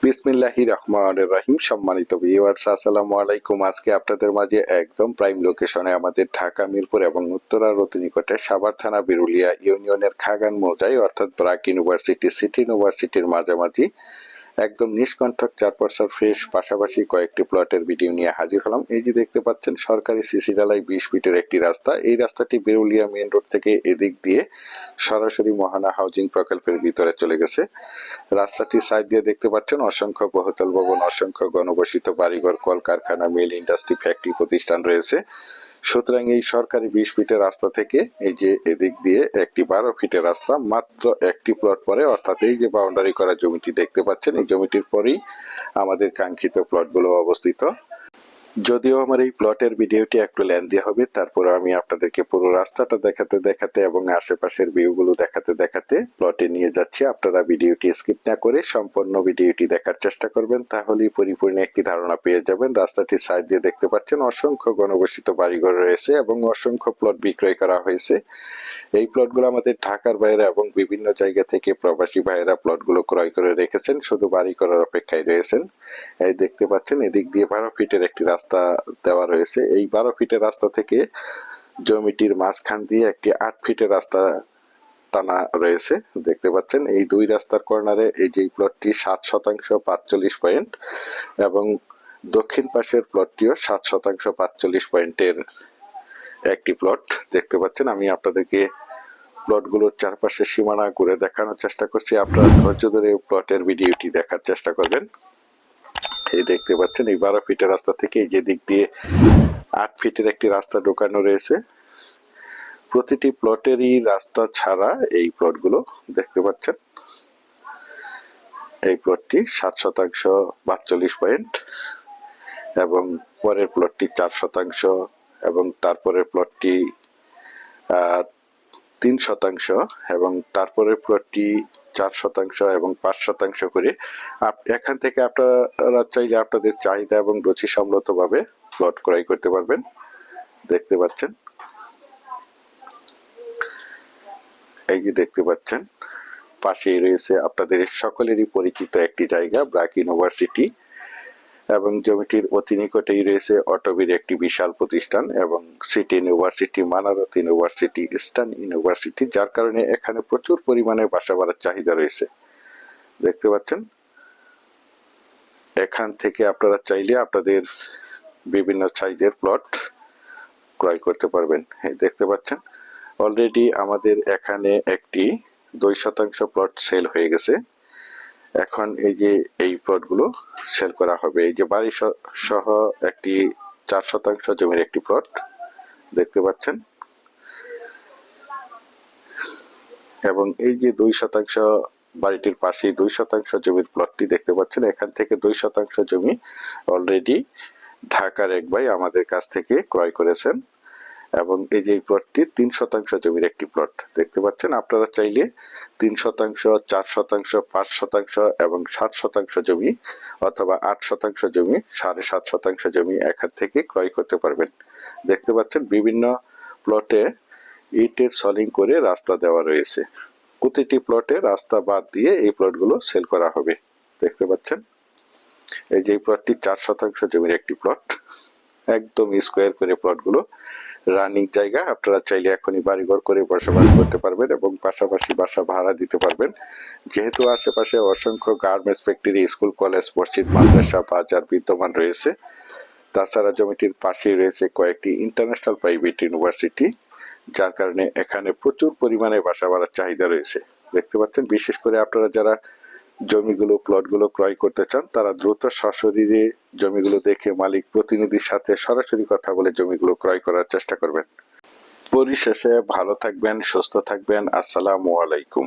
বিসমিল্লাহির রহমানির রহিম। সম্মানিত ভিউয়ার্স, আসসালামু আলাইকুম। আজকে আপনাদের মাঝে একদম প্রাইম লোকেশনে আমাদের ঢাকা মিরপুর এবং উত্তরার অতি নিকটে সাভার থানা বিরুলিয়া ইউনিয়নের খাগান মৌজায় অর্থাৎ ব্রাক ইউনিভার্সিটি সিটি ইউনিভার্সিটির মাঝামাঝি একদম নিষ্কণ্ঠক 4% ফ্রেশ পাশাপাশি কয়েকটি প্লটের ভিডিও নিয়ে হাজির হলাম। এই যে দেখতে পাচ্ছেন সরকারি সিসি ঢালাই 20 ফিটের একটি রাস্তা। এই রাস্তাটি বিরুলিয়া মেইন রোড থেকে এদিক দিয়ে সরাসরি মহানা হাউজিং প্রকল্পের ভিতরে চলে গেছে। রাস্তাটির সাইড দিয়ে দেখতে পাচ্ছেন অসংখ্য বহুতল ভবন, অসংখ্য গণবসিত বাড়িঘর, কলকারখানা, মিল, ইন্ডাস্ট্রি, ফ্যাক্টরি প্রতিষ্ঠান রয়েছে। সুতরাং এই সরকারি 20 ফিটের রাস্তা থেকে এই যে এদিক দিয়ে একটি 12 ফিটের রাস্তা মাত্র একটি প্লট পরে, অর্থাৎ এই যে বাউন্ডারি করা জমিটি দেখতে পাচ্ছেন এই জমিটির পরেই আমাদের কাঙ্ক্ষিত প্লটগুলো অবস্থিত। যদিও আমার এই প্লটের ভিডিওটি একটু লেন্দি হবে, তারপরে আমি আপনাদেরকে পুরো রাস্তাটা দেখাতে দেখাতে এবং আশেপাশের ভিউগুলো দেখাতে দেখাতে প্লটে নিয়ে যাচ্ছি। আপনারা ভিডিওটি স্কিপ না করে সম্পূর্ণ ভিডিওটি দেখার চেষ্টা করবেন, তাহলেই পরিপূর্ণ একটি ধারণা পেয়ে যাবেন। রাস্তাটির সাইড দিয়ে দেখতে পাচ্ছেন অসংখ্য গণবসিত বাড়িঘর রয়েছে এবং অসংখ্য প্লট বিক্রয় করা হয়েছে। এই প্লটগুলো আমাদের ঢাকার বাইরে এবং বিভিন্ন জায়গা থেকে প্রবাসী ভাইয়েরা প্লটগুলো ক্রয় করে রেখেছেন, শুধু বাড়ি করার অপেক্ষায় রয়েছেন। এই দেখতে পাচ্ছেন এদিক দিয়ে 12 ফিটের একটি রাস্তা দেওয়া রয়েছে। এই 12 ফিটের রাস্তা থেকে জমিটির মাঝখান দিয়ে একটি 8 ফিটের রাস্তা টানা রয়েছে। দেখতে পাচ্ছেন এই দুই রাস্তার কর্নারে এই যে প্লটটি 7% 45 পয়েন্ট এবং দক্ষিণ পাশের প্লটটিও 7% 45 পয়েন্টের একটি প্লট দেখতে পাচ্ছেন। আমি আপনাদেরকে প্লটগুলোর চারপাশে সীমানা ঘুরে দেখানোর চেষ্টা করছি, আপনারা ধৈর্য ধরে প্লটের ভিডিওটি দেখার চেষ্টা করবেন। এই দেখতে পাচ্ছেন এই 12 ফিটের রাস্তা থেকে এই যে দিক দিয়ে 8 ফিটের একটি রাস্তা ঢোকানো রয়েছে। প্রতিটি প্লটেরই রাস্তা ছাড়া এই প্লটগুলো দেখতে পাচ্ছেন। এই প্লটটি 7% 42 পয়েন্ট এবং পরের প্লটটি 4% এবং তারপরের প্লটটি 3% এবং তারপরের প্লটটি 4% এবং 5% করে। এখান থেকে আপনারা চাইলে আপনাদের চাহিদা এবং রুচি সম্মত ভাবে প্লট ক্রয় করতে পারবেন। দেখতে পাচ্ছেন এই যে দেখতে পাচ্ছেন পাশেই রয়েছে আপনাদের সকলেরই পরিচিত একটি জায়গা ব্রাক ইউনিভার্সিটি এবং জমিটির অতি নিকটেই রয়েছে অটোবির একটি বিশাল প্রতিষ্ঠান এবং city university, Manarat university, eastern university, যার কারণে এখানে প্রচুর পরিমাণে বাসা ভাড়ার চাহিদা রয়েছে। দেখতে পাচ্ছেন এখান থেকে আপনারা চাইলে আপনাদের বিভিন্ন সাইজের প্লট ক্রয় করতে পারবেন। দেখতে পাচ্ছেন অলরেডি আমাদের এখানে একটি 2% প্লট সেল হয়ে গেছে। এখন এই যে এই প্লটগুলো সেল করা হবে। এই যে বাড়ি সহ একটি 4% জমির একটি প্লট দেখতে পাচ্ছেন এবং এই যে 2% বাড়িটির পাশে 2% জমির প্লটটি দেখতে পাচ্ছেন। এখান থেকে 2% জমি অলরেডি ঢাকার এক ভাই আমাদের কাছ থেকে ক্রয় করেছেন এবং এই যে প্লটটি 3% জমির একটি প্লট দেখতে পাচ্ছেন। আপনারা চাইলে 3%, 4%, 5% এবং 7% জমি অথবা 8% জমি, 7.5% জমি এখান থেকে ক্রয় করতে পারবেন। দেখতে পাচ্ছেন বিভিন্ন প্লটে ইটের সলিং করে রাস্তা দেওয়া রয়েছে। প্রতিটি প্লটে রাস্তা বাদ দিয়ে এই প্লটগুলো সেল করা হবে। দেখতে পাচ্ছেন এই যে প্লটটি 4% জমির একটি প্লট, একদম স্কোয়ার করে প্লটগুলো, রানিং জায়গা। আপনারা চাইলে এখনই বাড়িঘর করে বসবাস করতে পারবেন এবং পাশাপাশি বাসা ভাড়া দিতে পারবেন। যেহেতু আশেপাশে অসংখ্য গার্মেন্টস ফ্যাক্টরি, স্কুল, কলেজ, মসজিদ, মাদ্রাসা, বাজার বিদ্যমান রয়েছে। তাছাড়া জমিটির পাশেই রয়েছে কয়েকটি ইন্টারন্যাশনাল প্রাইভেট ইউনিভার্সিটি, যার কারণে এখানে প্রচুর পরিমাণে বাসা ভাড়ার চাহিদা রয়েছে। দেখতে পাচ্ছেন বিশেষ করে আপনারা যারা জমিগুলো প্লটগুলো ক্রয় করতে চান তারা দ্রুত সশরীরে জমিগুলো দেখে মালিক প্রতিনিধির সাথে সরাসরি কথা বলে জমিগুলো ক্রয় করার চেষ্টা করবেন। পরিশেষে ভালো থাকবেন, সুস্থ থাকবেন। আসসালামু আলাইকুম।